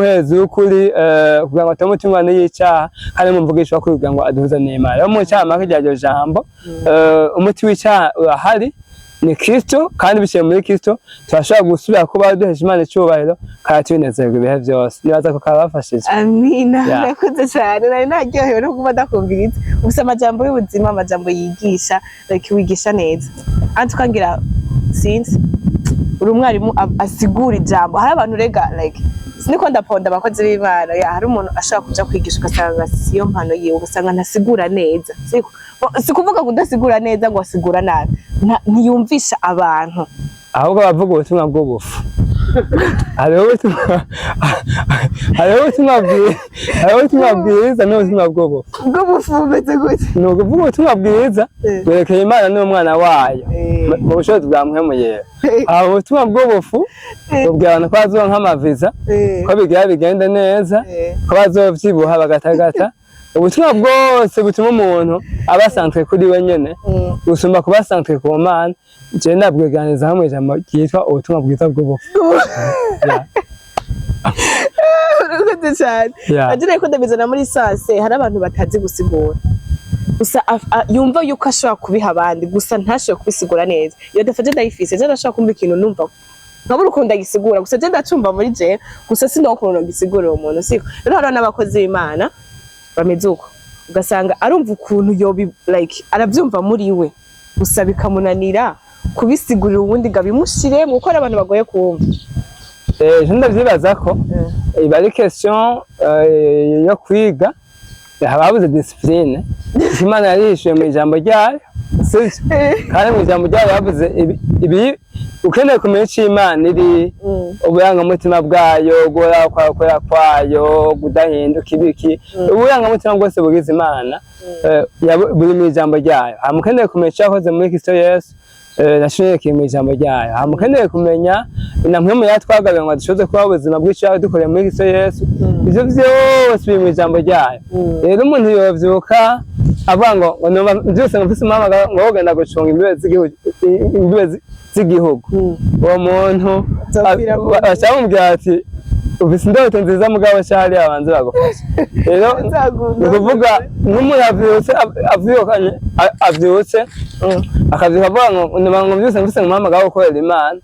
Muhezi ukuri kugira ngo tumutumwa n'icyaha kandi mumvugisha ko kugira ngo aduhuza n'Imana. Yo mu cyaha makijyaje jambo umuti w'icyaha urahari ni Kristo kandi biciye muri Kristo turashobora gusubira kuba duhesha Imana icyubahiro kandi tunezerwa ibihe byose. Nibaza ko kabafashije. Amina. Nakuze cyane nari naryohewe no kuba ndakumviriza. Gusa amajambo y'ubuzima amajambo yigisha like wigisha neza. Anti kangira since uri umwarimu asigura ijambo. Hari abantu rega like siniko ndaponda abakozi b'Imana ya hari umuntu ashaka kuja kwigisha ugasanga siyo mpano yiwe ugasanga ntasigura neza. Sikuvuga kudasigura neza ngo asigura nabi. Ntiyumvisha abantu. Ahubwo bavuga ubutumwa bw'ubufu. Hariho ubutumwa bwiza n'ubutumwa bw'ubufu. Bw'ubufu bumeze gute? Ni ukuvuga ubutumwa bwiza bwerekeye Imana n'umwana wayo mu bushobozi bwa Mpwemu Yera. Aho ubutumwa bw'ubufu bubwira abantu ko bazoronka amaviza, ko bigira bigenda neza, ko bazovyibuha bagatagata. Ubutumwa bwose butuma umuntu aba centre kuri we nyene gusumba kuba centre ku Mana. Je ndabweganiza hamwe ijambo ryitwa ubutumwa bwiza bw'ubufu. Urukundo cyane. Agire ko ndabizana muri sase hari abantu batazi gusigura. Gusa yumva yuko ashobora kubiha abandi gusa ntashobora kubisigura neza. Iyo dafaje ndayifise je ndashaka kumva ikintu numva. Nkabura ukunda gisigura gusa je ndacumva muri je gusa sindokunda gisigura umuntu siko. Rero hari n'abakozi b'Imana bameze uko ugasanga arumva ukuntu yobi like arabyumva muri we gusa bikamunanira kubisigurira ubundi gabimushire mu ko abantu bagoye kumva. Je ndavyibaza ko iba ari question yo kwiga hababuze discipline. Imana yarishuye mu ijambo ryayo kandi mu ijambo ryayo yavuze ibi ukeneye kumenya icyo Imana iri uburangamutima bwayo guhora kwayo kudahinduka ibiki uburangamutima bwose bugize Imana buri mu ijambo ryayo. Hamukeneye kumenya icyo yakoze muri Kristo Yesu nashoboye mu ijambo ryayo. Hamukeneye kumenya na Mpwemu Yera twagabiwe ngo dushoboze kuba ubuzima bw'icyaha dukoreye muri Kristo Yesu. Ivyo byose biri mu ijambo ryayo. Rero umuntu yovyuka avuga ngo byose mfise umwamaga ngo wogenda gucunga imbibe z'igihugu. Uwo muntu acamubwira ati ufise indoto nziza mugabo cyari abanze bagufasha. Rero ukuvuga nk'umuntu avyutse akavyuka avuga ngo byose mfise umwamaga wo gukorera Imana.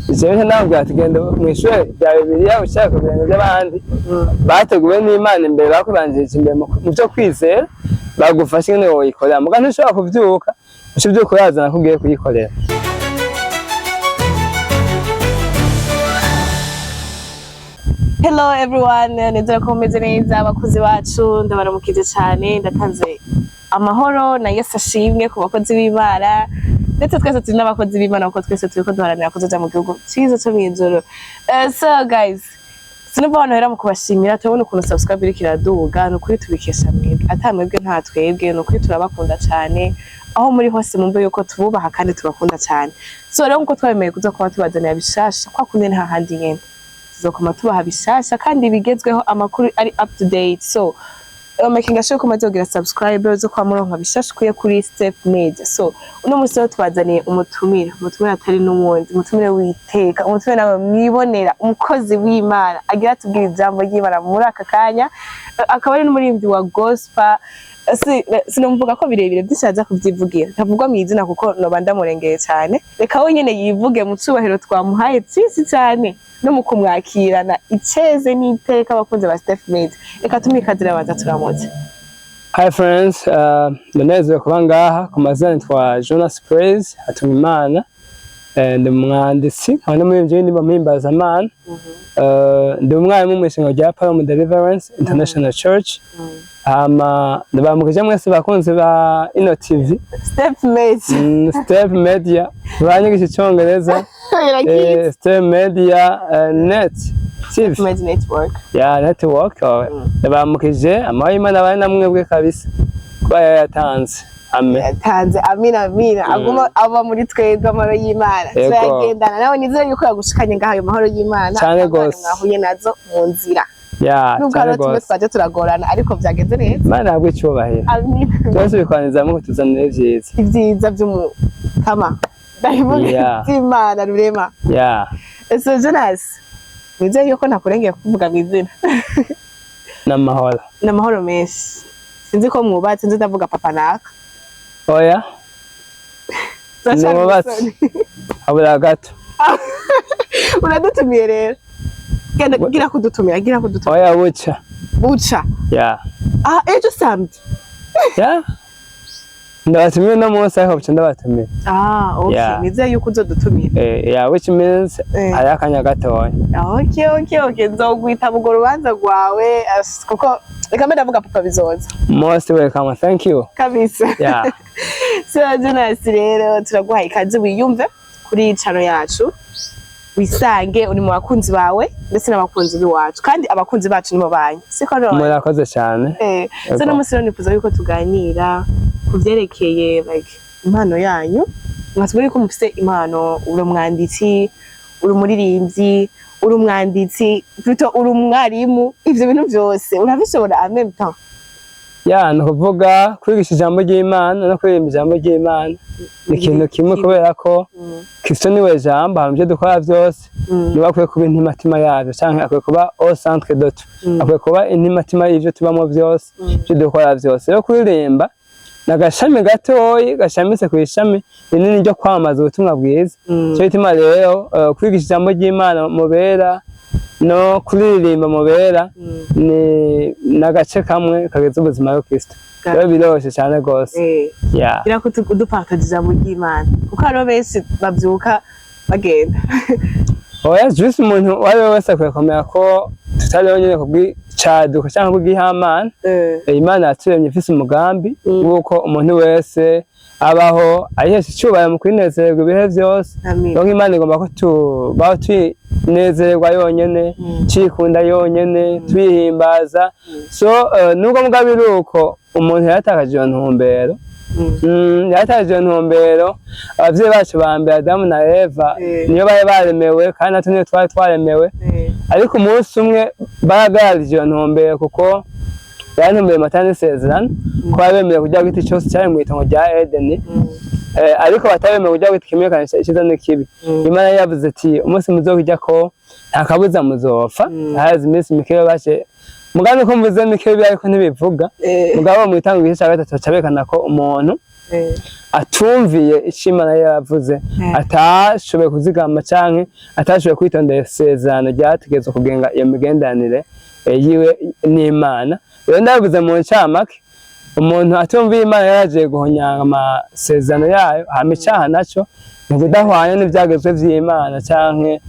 Icyo ndabwira ati genda mu ishure rya Bibiliya ushaka kubiranga by'abandi bateguwe n'Imana imbere bakubanjirije imbere mu byo kwizera bagufasha nyine woyikorera muga ntushobora kuvyuka uco byuko yazana ko ugiye kuyikorera. Hello everyone, nizera ko mumeze neza abakozi bacu ndabaramukije cyane ndatanze amahoro na Yesu ashimwe ku bakozi b'Imana ndetse twese turi n'abakozi b'Imana kuko twese turiko duharanira kuzoja mu gihugu cyiza cyo mw'ijoro. So guys, sinumva abantu hera mu kubashimira tubone ukuntu subscribe iri kiraduga no kuri tubikesha mwebwe atamwebwe nta twebwe no kuri turabakunda cyane aho muri hose mumbe yuko tububaha kandi tubakunda cyane. So rero nkuko twabemeye kuza kuba tubazanira bishasha kwa kundi nta handi nyene tuzokoma tubaha bishasha kandi bigezweho amakuru ari up to date. So making sure ko mazogira subscribers zo kwa muronka bishashikuye kuri Step Media. So uno musi rero twazaniye umutumire atari n'umundi umutumire witeka umutumire nawe mwibonera umukozi w'Imana agira tubwira ijambo ry'Imana muri aka kanya akaba ari n'umuririmbyi wa gospel. Sinumvuga ko birebire byishaza kuvyivugira ntavugwa mu izina kuko noba ndamurengeye cyane reka we nyene yivuge mu cubahiro twamuhaye cyisi cyane no mu kumwakirana iceze n'iteka abakunze ba Step Media. Reka tumikazira abanza turamutse. Hi friends, ndanezero kuba ngaha ku mazina twa Jonas Praise Hatunimana ndi umwanditsi kandi n'umuririmbyi w'indirimbo mpimbazamana. Ndi umwarimu mu isengero rya Palm Deliverance International Church. Ndabamukije mwese bakunze ba Ino TV Step Media banyigisha icyongereza Step Media Net Step Media Network network. Ndabamukije amahoro Imana abane namwebwe kabisa kuba yatanze. Amen. Yatanze amina aguma aba muri twebwe amahoro y'Imana turagendana nawe nizere yuko yagushikanye ngaho ayo mahoro y'Imana mwahuye nazo mu nzira. Nubwo tumwe twaje turagorana ariko byagenze neza. Imana ntabwo icyubahiro. Amina. Twese bikwanizamo ko tuzanire byiza. Ibyiza by'umukama. Ndabivuga Imana rurema. So Jonas Nizeye yuko nakurengeye kuvuga mu izina. N'amahoro. N'amahoro menshi. Sinzi ko mwubatse, sinzi ndavuga papa naka. Oya. Mwubatse. Habura gato. Uradutumiye rero. Genda gira kudutumira, gira kudutumira. Oya buca. Buca. Yeah. Ejo samedi. Yeah. Ndabatumiye no munsi aho buca ndabatumiye. Okay. Yeah. Nizeye yuko uzodutumira. Yeah, which means ari akanya gatoya. Okay. Nzogwita mu rubanza rwawe kuko reka mbe ndavuga papa bizoza. Most welcome. Thank you. Kabisa. Yeah. So Jonas rero turaguha ikaze wiyumve kuri channel yacu. Wisange uri mu bakunzi bawe ndetse n'abakunzi biwacu kandi abakunzi bacu nibo banyu. Siko no. Murakoze cyane. So no musiro nifuza yuko tuganira kuvyerekeye like impano yanyu. Mwatubwire ko mufite impano, uri umwanditsi, uri umuririmbyi, uri umwanditsi, plutôt uri umwarimu, ivyo bintu byose urabishobora en même temps. Yeah, no kuvuga kwigisha ijambo ry'Imana no kuririmba ijambo ry'Imana ni ikintu kimwe kubera ko Kristo niwe jambo hamje dukora byose niba akwiye kuba intimatima yavyo canke akwiye kuba au centre de tout akwiye kuba intimatima y'ivyo tubamo byose byo dukora byose rero kuririmba nagashami gatoyi gashamitse ku ishami rinini ryo kwamaza ubutumwa bwiza cyo bituma rero kwigisha ijambo ry'Imana mubera no kuririmba mubera ni nagace kamwe kageze ubuzima bwa Kristo rero biroshe cyane gose ira ko tudupaka ijambo ry'Imana kuko aro bese bavyuka bagenda oya juste umuntu wari wese akwekomera ko tutari nyine kubwicaduka cyangwa kubwihamana Imana yaturemye ifise umugambi wuko umuntu wese abaho ayihesha icyubahiro mu kwinezererwa ibihe byose donc Imana igomba ko tubaho twinezererwa yonyene cikunda yonyene twihimbaza so nubwo mugabiruko umuntu yatakaje ntumbero yatakaje ntumbero abavyeyi bacu bambere Adamu na Eva niyo bari baremewe kandi natwe niyo twari twaremewe ariko umunsi umwe baragarije ntumbero kuko yantumbere matani isezerano ko bemeye kujya giti cyose cyari mu itongo rya Edeni ariko batabemeye kujya giti kimwe kanisha icyiza n'ikibi Imana yavuze ati umunsi muzokijya ko ntakabuza muzopfa hazi iminsi mikeyo baje mugani ko mvuze mikeyo ariko ntibivuga mugabo mu itango gice cya gatatu cabekana ko umuntu atumviye Imana yavuze atashoboye kuzigama canke atashoboye kwitondera isezerano ryategezwe kugenga iyo migendanire yiwe n'Imana rero ndavuze mu ncamake umuntu atumviye Imana yaraje guhonyanga amasezerano yayo hama icaha naco ni kudahwanya n'ivyagezwe vy'Imana canke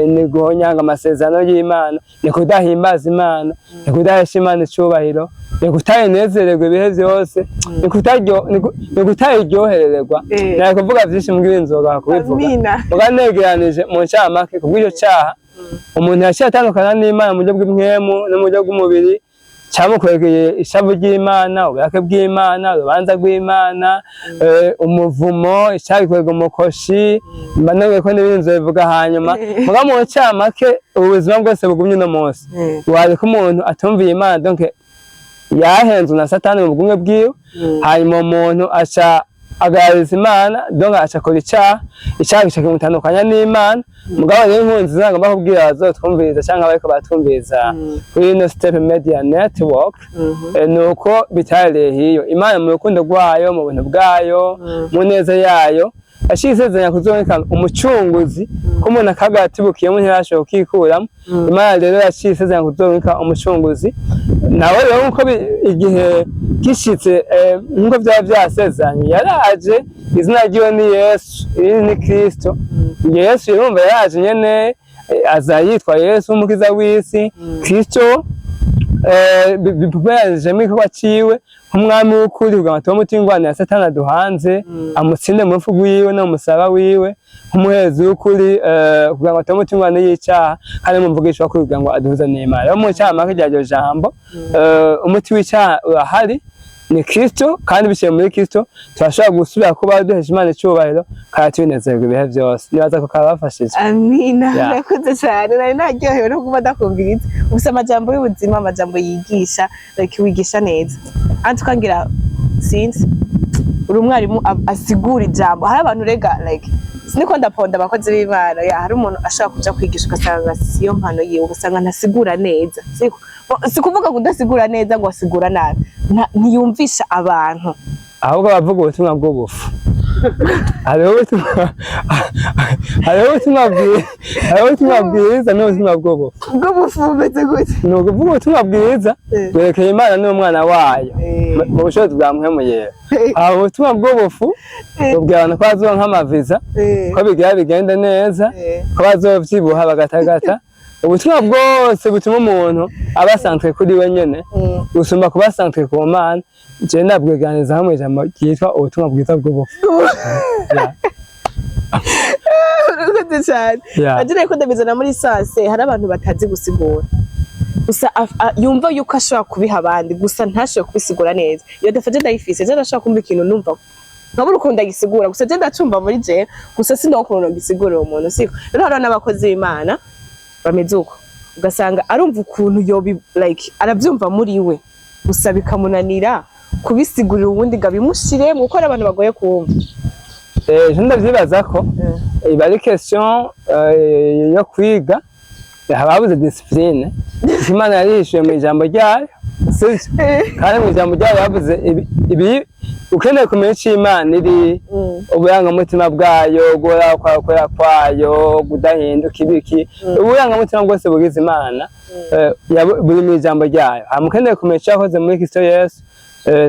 ni guhonyanga amasezerano y'Imana ni kudahimbaza Imana ni kudahesha Imana icubahiro ni kutayinezererwa ibihe byose ni kutayiryoherererwa nari kuvuga vyinshi mbwira inzoga kubivuga uganegeranije mu ncamake kubw'icyo caha umuntu yaciye atandukana n'Imana mu buryo bw'impwemu no mu buryo bw'umubiri cyamukwegeye ishavu ry'Imana uburake bw'Imana urubanza rw'Imana umuvumo icyagikwega umukoshi mbanwe ko n'ibinzo bivuga hanyuma muga mu ncamake ubuzima bwose bugumye no munsi wari ko umuntu atumviye Imana donc yahenze na Satani mu bugumwe bwiwe hanyuma umuntu aca agarariza Imana donc acakora icyaha kimutandukanya n'Imana mugabo rero impunzi zagomba kubwira bazotwumviriza cyangwa bariko batwumviriza kuri ino Step Media Network nuko bitareye hiyo Imana mu rukundo rwayo mu bintu bwayo mu neza yayo ashizezanya kuzoneka umucunguzi ko umuntu akagatibukiyemo ntiyashoboye kwikuramo Imana rero yashizezanya kuzoneka umucunguzi nawe rero nkuko igihe gishitse nkuko byaba byasezanye yaraje izina ryiwe ni Yesu ni Kristo Yesu yumva yaraje nyene azayitwa Yesu umukiza w'isi Kristo bipubaje mikwa ciwe umwami w'ukuri ugamatwa mutingwana ya Satani aduhanze amutsinde mu mfugu yiwe no musaba wiwe umuhezi w'ukuri kugamatwa mutingwana y'icyaha kandi mumvugisha ko kugira ngo aduhuza n'Imana yo mu cyama kijyaje jambo umuti w'icyaha urahari ni Kristo kandi biciye muri Kristo turashobora gusubira kuba duhesha Imana icubahiro kandi twinezerwa ibihe byose nibaza ko kabafashije amina nakuze cyane nari naryohewe no kuba ndakumviriza gusa amajambo y'ubuzima amajambo yigisha like wigisha neza antukangira since uri umwarimu asigura ijambo hari abantu rega like siniko ndaponda abakozi b'Imana hari umuntu ashaka kuja kwigisha ugasanga siyo mpano yiwe ugasanga ntasigura neza si kuvuga kudasigura neza ngo asigura nabi ntiyumvisha abantu ahubwo bavuga ubutumwa bw'ubufu hariho ubutumwa bwiza n'ubutumwa bw'ubufu bumeze gute ni ukuvuga ubutumwa bwiza bwerekeye Imana n'umwana wayo mu bushobozi bwa mpwemu yera aho ubutumwa bw'ubufu bubwira abantu ko bazoronka amaviza ko bigira bigende neza ko bazovyibuha bagatagata ubutumwa bwose butuma umuntu aba centré kuri we nyene gusumba kuba centré ku Mana je ndabweganiza hamwe ijambo ryitwa ubutumwa bwiza bw'ubufu urakoze cyane agire ko ndabizana muri sanse hari abantu batazi gusigura gusa yumva yuko ashobora kubiha abandi gusa ntashobora kubisigura neza iyo dafaje ndayifise je ndashobora kumva ikintu numva nkabura ukuntu ndagisigura gusa je ndacumva muri je gusa sindakubona gisigura uwo muntu siko rero hari n'abakozi b'Imana bameze uko ugasanga arumva ukuntu yobi like arabyumva muri we gusa bikamunanira kubisigurira ubundi gabimushire mu gukora abantu bagoye kumva je ndavyibaza ko iba ari question yo kwiga hababuze discipline Imana yarishuye mu ijambo ryayo kandi mu ijambo ryayo yavuze ibi ukeneye kumenya icyo Imana iri uburangamutima bwayo guhora kwayo kudahinduka ibiki uburangamutima bwose bugize Imana buri mu ijambo ryayo hamukeneye kumenya icyo yakoze muri Kristo Yesu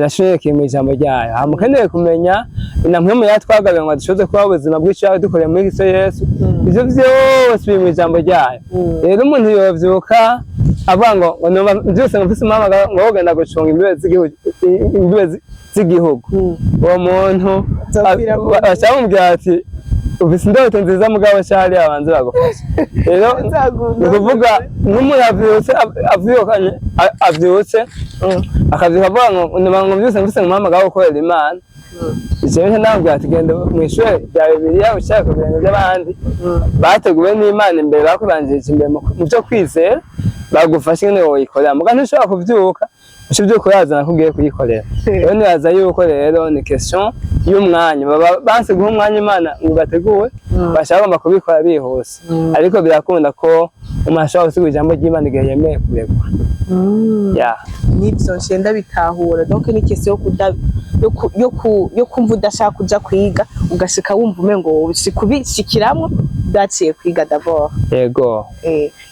nashoboye mu ijambo ryayo hamukeneye kumenya namwe mu yatwagabe ngo dushoze kuba ubuzima bw'icyaha dukoreye muri Kristo Yesu ivyo byose biri mu ijambo ryayo rero umuntu yovyuka avuga ngo byose mfise mama ngo genda gucunga imbibe z'igihugu uwo muntu acamubwira ati ufise indoto nziza mugabo cyari abanze bagufasha rero ni kuvuga nk'umuntu avyutse akavyuka avuga ngo byose mfise mama ngo gukorera Imana icyo ntabwo ati genda mu ishuri rya Bibiliya ushaka kubiranga by'abandi bateguwe n'Imana imbere bakubanjirije imbere mu byo kwizera bagufasha nyine woyikorera muga ntushobora kuvyuka uco byuko yazana kugiye kuyikorera rero nibaza yuko rero ni question y'umwanya banse guha umwanya Imana ngo bateguwe bashaka kubikora bihuse ariko birakunda ko umuntu ashobora gusigura ijambo ry'Imana igihe yemeye kuregwa nibyo nshenda bitahura donc ni question yo kumva udashaka kuja kwiga ugashika wumva umengo kubishikiramwo bwaciye kwiga d'abord yego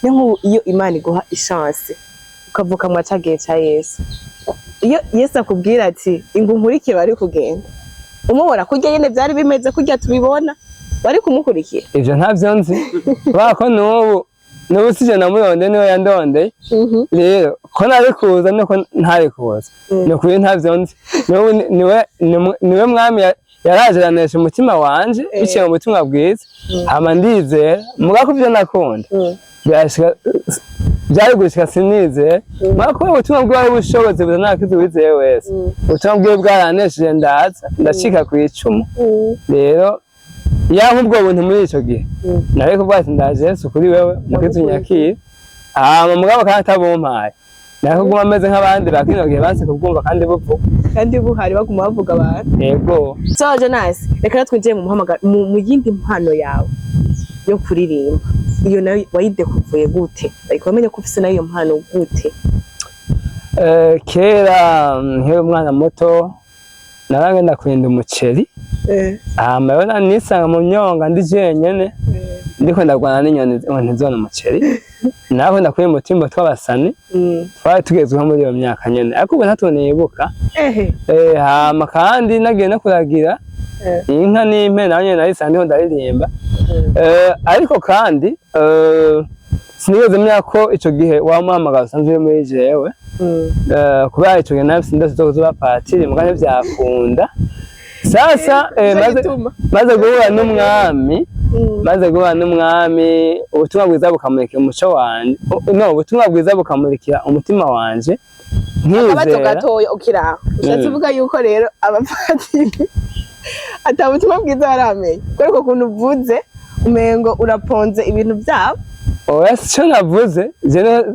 ni iyo Imana iguha chance ukavuka mu cyagiye cya Yesu iyo Yesu akubwira ati ingunkurike bari kugenda umubona kurya nyene byari bimeze kurya tubibona bari kumukurikira ivyo ntavyo nzi bako n'ubu sije namuyonde niwe yandonde rero ko nari kuza nuko ntari kuza no kuri ntavyo nzi niwe mwami yarajeranesha umutima wanje biciye mu mutima bwiza hama ndizera muga kuvyo nakunda byari gushika sinizera mwako ubutumwa bwawe bushoboze buzanakiza wizeye wese ubutumwa bwawe bwaranesheje ndaza ndashika ku icumu rero yaho ubwo buntu muri ico gihe nari kuvuga ati ndaje Yesu kuri wewe mukizu nyakira mugabo kandi atabumpaye nari kuguma ameze nk'abandi bakino gihe banse kubwumva kandi buvuga kandi buhari baguma bavuga abantu yego so Jonas reka twinjiye mu muhamagaro mu yindi mpano yawe yo kuririmba iyo nayo wayidekuvuye gute ariko wamenye ko ufise nayo mpano gute kera nkiri umwana muto naragenda kurinda umuceri rero nisanga mu myonga ndi jenyene ndiko ndagwana n'inyoni ntizona umuceri naho ndakuye mu timbo tw'abasani twari tugezweho muri iyo myaka nyene ariko ubu ntatonibuka hama kandi nagiye no kuragira inka n'impe naho nyene nari sandiho ndaririmba ariko kandi sinigeze menya ko ico gihe wamuhamagara usanzwe muri jewe kubera ico gihe nafise indoto zo kuzoba patiri muga ntivyakunda sasa maze guhura n'umwami ubutumwa bwiza bukamurikira umuco wanje ubutumwa bwiza bukamurikira umutima wanje akabazo gatoya ukiraho ushatse uvuga yuko rero abapatiri ata butumwa bwiza baramenye kubera ukuntu uvuze umengo uraponze ibintu byabo oya sico navuze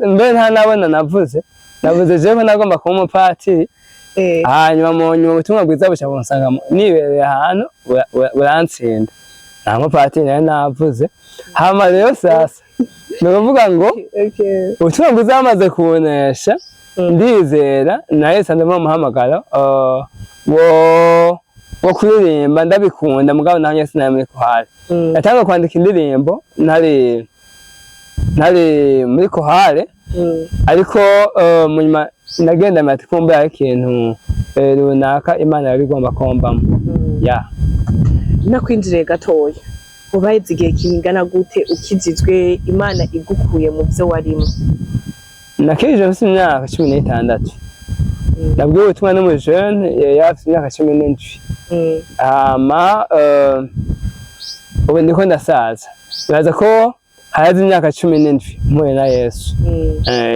mbere nta nabona navuze jewe nagomba kuba umupatiri hanyuma mu nyuma ubutumwa bwiza buca bunsanga nibereye ahantu burantsinda nta mupatiri nayo navuze. Hama rero sasa ni ukuvuga ngo ubutumwa bwiza bamaze kubonesha, ndizera nahise ndamo umuhamagaro wo kuririmba, ndabikunda mugabo nanjye sinari muri kohari. Natanga kwandika indirimbo ntari muri kohari, ariko munyuma nagenda mati kumbe ari ikintu runaka Imana yari igomba kombamo. Nakwinjiriye gatoya, ubahize igihe kingana gute ukijijwe Imana igukuye mu byo warimo? Nakijije mfite imyaka 16. Nabwiwe ubutumwa n'umujene yafite imyaka 17. Hama ubu ndiko ndasaza, biraza ko hazi imyaka 17 mpuye na Yesu.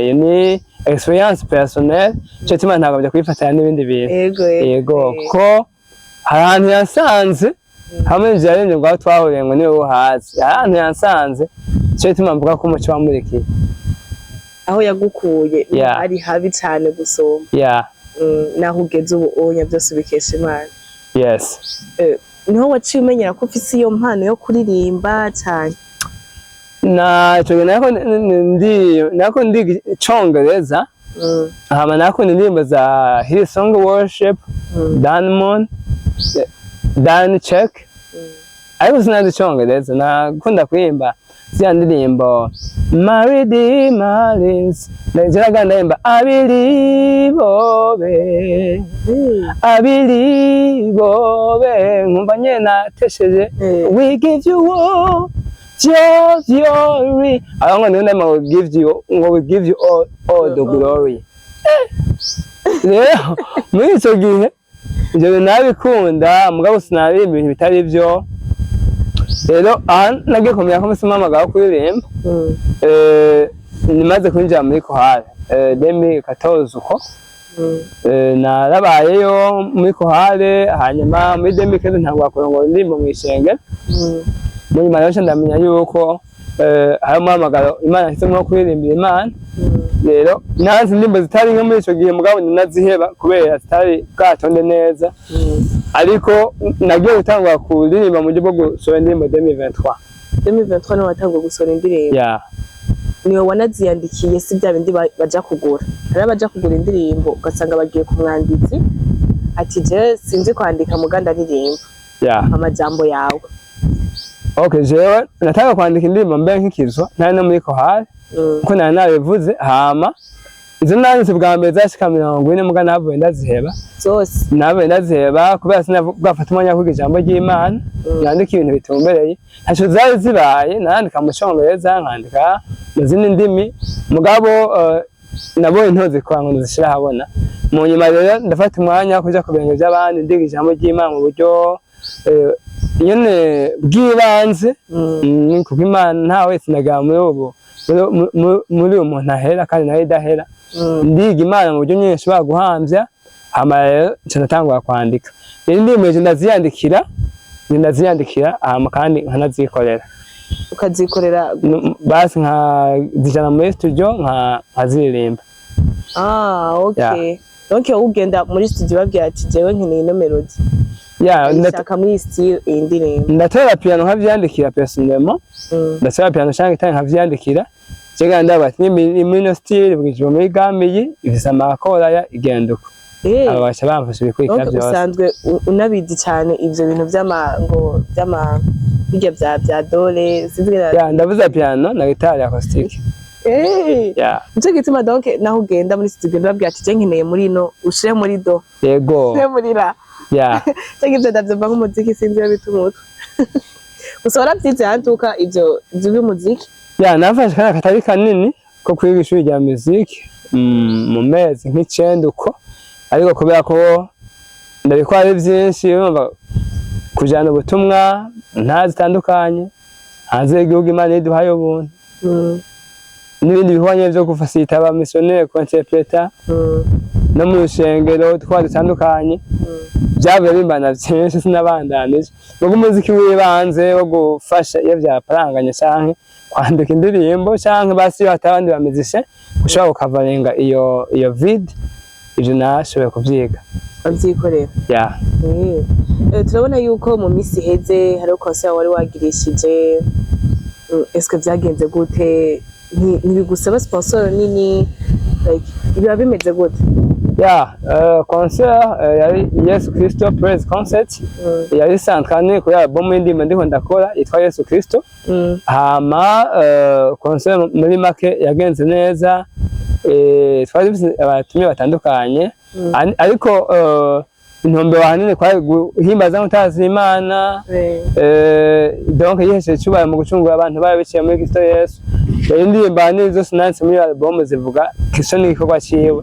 Iyo ni experience personnelle, cyo tima ntabwo bya kwifatanya n'ibindi bintu. Yego ko hari ahantu yasanze hamwe njarinde ngo twahuriye ngo niwe uhazi, ahantu yasanze cyo tima mvuga ko umuco wamurikiye. Aho yagukuye ari habi cyane gusoma. Naho ugeze ubu onya byose ubikesha Imana. Yes. Niho waciye umenyera ko ufise iyo mpano yo kuririmba cyane? Cyo nako ndi Congereza. Hama nako ndirimba za Hillsong Worship, Diamond, Dan Check. Ariko sinandi Congereza, nakunda kurimba zya ndirimbo Maridi Marins. Ndajya ndimba abiri bobe nkumva nyene natesheje. We give you all your glory. I don't know name will give you all the glory. Rero muri icyo gihe ibyo nabikunda mugabo sinari ibintu bitari byo. Rero nagiye kumenya ko musima amagabo kuririmba. Nimaze kwinjira muri kohari 2014 uko. Narabayeyo muri kohari, hanyuma muri 2015 ntabwo akorongo ndimbo mu ishengero. Muri marasha ndamenya yuko hari umuhamagaro Imana ifitemo kuririmbira Imana. Rero nanze ndimbo zitari nko muri icyo gihe mugabo ninaziheba kubera zitari bwatonde neza. Ariko nagiye gutangwa kuririmba mu buryo bwo gusohora indirimbo 2023. 2023 no watangwa gusohora indirimbo. Niwe wanaziyandikiye si bya bindi baja kugura. Hari abaja kugura indirimbo ugasanga bagiye ku mwanditsi ati je sinzi kwandika muganda ndirimbo. Amajambo yawe. Okay, jewe nataka kwandika indirimbo mbe nk'ikizwa ntari no muri kohari. Kuko nari nabivuze, hama izo nanditse bwa mbere zashika 40 muga navuye ndaziheba zose. Navuye ndaziheba kubera sinafata umwanya kwiga ijambo ry'Imana. Nandika ibintu bitumbereye, ntaco zari zibaye, nandika mu Congereza, nkandika mu zindi ndimi mugabo nabonye ntoze kwa ngo zishira habona. Mu nyuma rero ndafata umwanya kuja kubenge by'abandi ndiga ijambo ry'Imana mu buryo nyene bw'ibanze. Kuko Imana nta wese naga muri umuntu ahera kandi nawe idahera. Ndiga Imana mu buryo nyinshi baguhamvya, hama rero natangwa kwandika. Indirimbo ndaziyandikira hama kandi nkanazikorera. Ukazikorera basi nkazijana muri studio nkaziririmba. Okay. Donc ugenda muri studio babwira ati jewe nkeneye ino melody. Ndashaka muri style indirimbo. Ndatera piano nkavyandikira personnellement. Ndatera piano cyangwa gitari nkavyandikira. Cega ndabati ni muri style bwije muri gamiyi ifisa amakora ya igenduko. Abasha bamfashe bikwika byose. Usanzwe unabizi cyane ivyo bintu byama bijya bya dole sizira. Ndavuza piano na gitari acoustic. Nicyo gituma donc naho ugenda muri studio ndababwira ati je nkeneye muri no ushire muri do. Yego. Ushire muri ra. Cyangwa ibyo ndabyumva nk'umuziki sinzi iyo bita umutwe. Gusa warabyize hantuka ibyo by'umuziki? Nafashe kana katari kanini ko kwiga ishuri rya muziki mu mezi nk'icenda uko, ariko kubera ko ndabikora ari byinshi kujana ubutumwa ntazitandukanye hanze y'igihugu Imana iduhaye ubuntu. N'ibindi bihwanye byo gufasita aba missionnaire ku interpreta no mu rushengero twatandukanye. Byavuye bimbana byinshi sinabandanije ubwo umuziki wibanze wo gufasha iyo byaparanganye canke kwandika indirimbo canke basi batabandi bamizishe ushobora ukavarenga iyo vid ivyo nashoboye kuvyiga. abyikorera yeah. Turabona yuko mu minsi iheze hariho concert wari wagirishije, eske byagenze gute? Ntibigusaba sponsor nini, like biba bimeze gute? Yeah, concert yari Yesu Kristo Praise Concert yari sankane kuri album y'indirimbo ndiko ndakora yitwa Yesu Kristo. Hama concert muri make yagenze neza, twari dufite abatumye batandukanye, ariko intombe wahanine kwa guhimbaza mutazi Imana, donc yiheshe cyubaye mu gucungura abantu babiciye muri Kristo Yesu. Indirimbo nizo sinanse muri album zivuga Kristo n'igikorwa ciwe.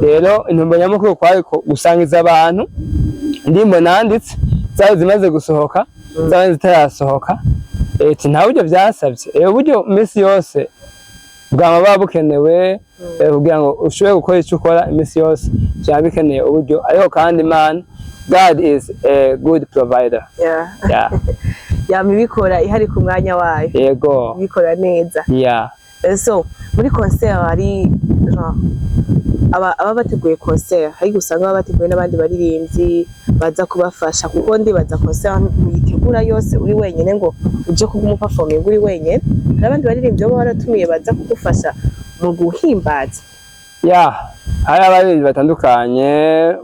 Rero intombe nyamukuru kwari gusangiza abantu indirimbo nanditse zari zimaze gusohoka, zari zitarasohoka, nta buryo byasabye. Uburyo iminsi yose bwaba bukenewe kugira ngo ushobore gukora icyo ukora iminsi yose, cyangwa bikeneye uburyo, ariko kandi Imana, God is a good provider. Yeah. Yamibikora ihari ku mwanya wayo. Yego. Bikora neza. Yeah. So muri concert hari aba bateguye concert, hari gusanga aba bateguye n'abandi baririmbyi baza kubafasha, kuko ndibaza concert muyitegura yose uri wenyene ngo uje kuguma performing uri wenyene, n'abandi baririmbyi bo baratumiye baza kugufasha mu guhimbaza. Yeah, hari abaririmbyi batandukanye,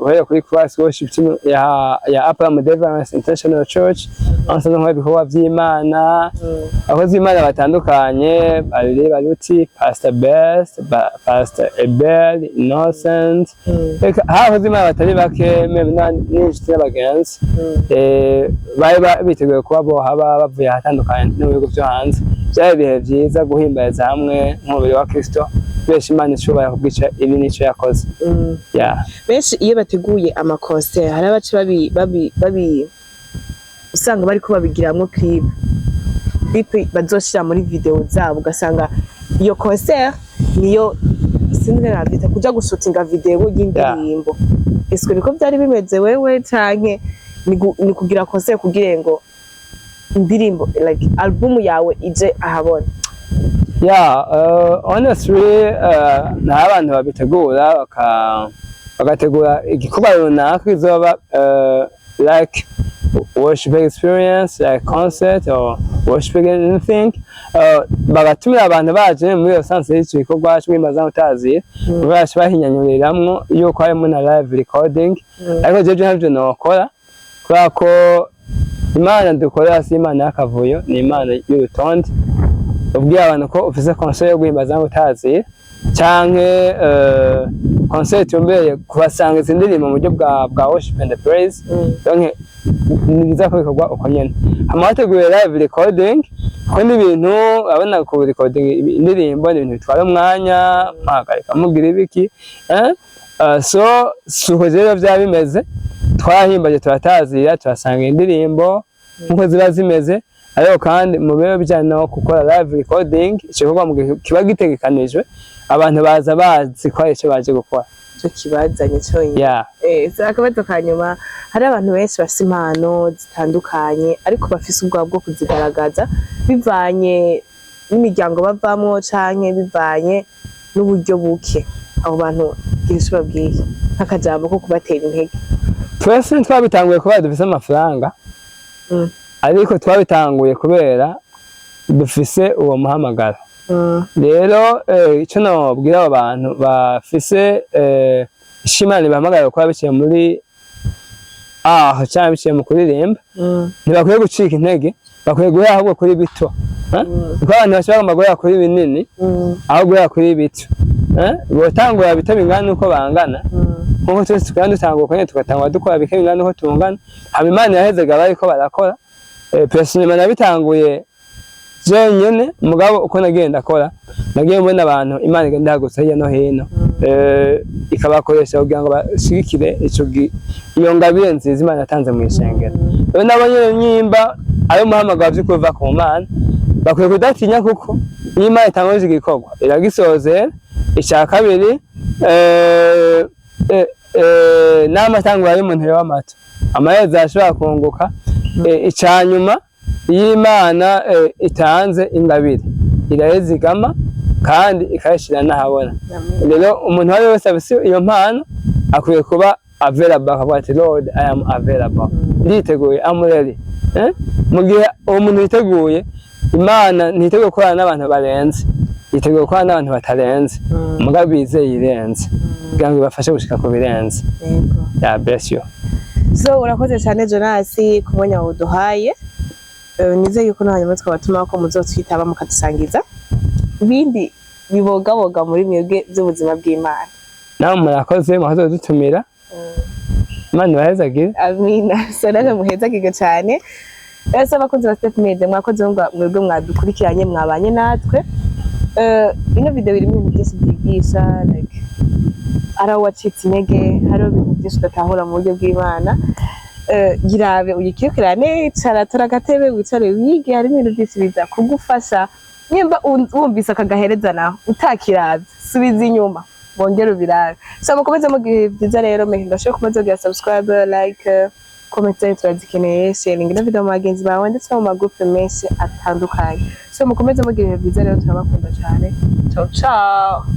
uhereye kuri Christ Worship Team ya Upper Deliverance International Church, ansanzwe nkora ibikorwa by'Imana, abakozi b'Imana batandukanye, Baruti, Pastor Best, Pastor Ebel, Innocent, abakozi b'Imana batari bake, n'inshuti n'abagenzi, bari biteguye kuba bo haba bavuye ahatandukanye no mu bihugu byo hanze. Byari ibihe byiza guhimbariza hamwe nk'umubiri wa Kristo, benshi Imana ishobora kubwica ibi nico yakoze. Yeah. Benshi iyo bateguye ama concert hari abace babi usanga bari ko babigiramwo clip bazoshira muri video zabo, ugasanga iyo concert niyo sinzi nabita kuja gushutinga video y'indirimbo. Ese niko byari bimeze wewe canke ni kugira concert kugira ngo indirimbo like album yawe ije ahabona? Yeah, honestly, n'abantu babitegura bagategura igikorwa runaka kizoba like worship experience, like concert or worship anything, bagatumira abantu baje muri essence y'icyo gikorwa cy'imbaza mutazi, baje bahinyanyuriramwo yuko harimo na live recording, ariko jeje ntabyo nokora kubera ko Imana dukorera si Imana y'akavuyo, ni Imana y'urutonde. Ubwiye abantu ko ufise concert yo guhimbaza mutazi canke concert yombeye kubasangiza indirimbo mu buryo bwa worship and praise, donc nibiza ko bikorwa uko nyene. Amateguye live recording ko n'ibintu abana ko recording indirimbo n'ibintu bitwara umwanya, mpagarika mugira ibiki, so suko rero byabimeze, twahimbaje turatazira turasanga indirimbo nkuko ziba zimeze, ariko kandi mu bero bijyanye no gukora live recording ikikorwa mu kiba gitegekanijwe, abantu baza bazi ko icyo baje gukora cyo kibazanye cyonyine. Akabazo kanyuma, hari abantu benshi bafite impano zitandukanye ariko bafise ubwoba bwo kuzigaragaza bivanye n'imiryango bavamo canke bivanye n'uburyo buke. Abo bantu gisho babwiye nk'akajambo ko kubatera intege? Twese twabitanguye kubera dufise amafaranga, ariko twabitanguye kubera dufise uwo muhamagara. Rero icyo nababwira abo bantu bafise ishimana bahamagara ko biciye muri cyangwa biciye mu kuririmba, ntibakwiye gucika intege, bakwiye guhera ahubwo kuri bito. Kuko abantu bashobora guhera kuri binini aho guhera kuri bito. Botangura bito bingana uko bangana, nkuko twese tukandi dutangura kanye tugatangura dukora bike bingana uko tungana. Hama Imana yahezega bariko barakora. Personnellement nabitanguye jenyene, mugabo uko nagenda akora nagiye mbona abantu Imana igenda yagutse hirya no hino, ikabakoresha kugira ngo bashigikire iyo ngabire nziza Imana yatanze mu ishengero. Rero nabonye nyimba ayo muhamagara by'ukuva ku Mana, bakwiye kudatinya kuko iyo Imana itangoje igikorwa iragisozera. Icya kabiri, n'amatangwa y'umuntu w'amato amaherezo ashobora kunguka. Icya nyuma, iyo Imana itanze ingabire irayizigama kandi ikayishyira n'ahabona. Rero umuntu wari wese afise iyo mpano akwiye kuba available akavuga ati Lord I am available, nditeguye, I'm ready. Mu gihe uwo muntu yiteguye, Imana ntiteguye gukorana n'abantu barenze, yiteguye gukorana n'abantu batarenze, mugabo bizeye irenze kugira ngo ibafashe gushika ku birenze. Yeah, bless you. So urakoze cyane Jonas ku mwanya waduhaye. Nizeye yuko n'abanyamutwe twatuma ko muzotwitaba mukadusangiza ibindi bibogaboga muri mwebwe by'ubuzima bw'Imana. Nawe murakoze mwahoze dutumira. Imana ibahezagire. Amina. So naje muhezagire cyane. Ese abakunzi ba Step Media mwakoze mwebwe mwadukurikiranye mwabanye natwe. Ino video irimo ibintu byinshi byigisha, like ara wacitse intege, hari ibintu byinshi udatahura mu buryo bw'Imana. Girabe uyikirikirane, cara turagatebe wicare wige, hari ibintu byinshi biza kugufasha. Nimba wumvise akagahereza naho utakiraza, subiza inyuma bongera ubirabe. So mukomeze mugihe byiza rero, ndashaka kumaze kugira subscribe, like, comment, turazikeneye, sharing na video mu bagenzi bawe ndetse no mu magroupe menshi atandukanye. So mukomeze mugihe byiza rero, turabakunda cyane. Ciao ciao.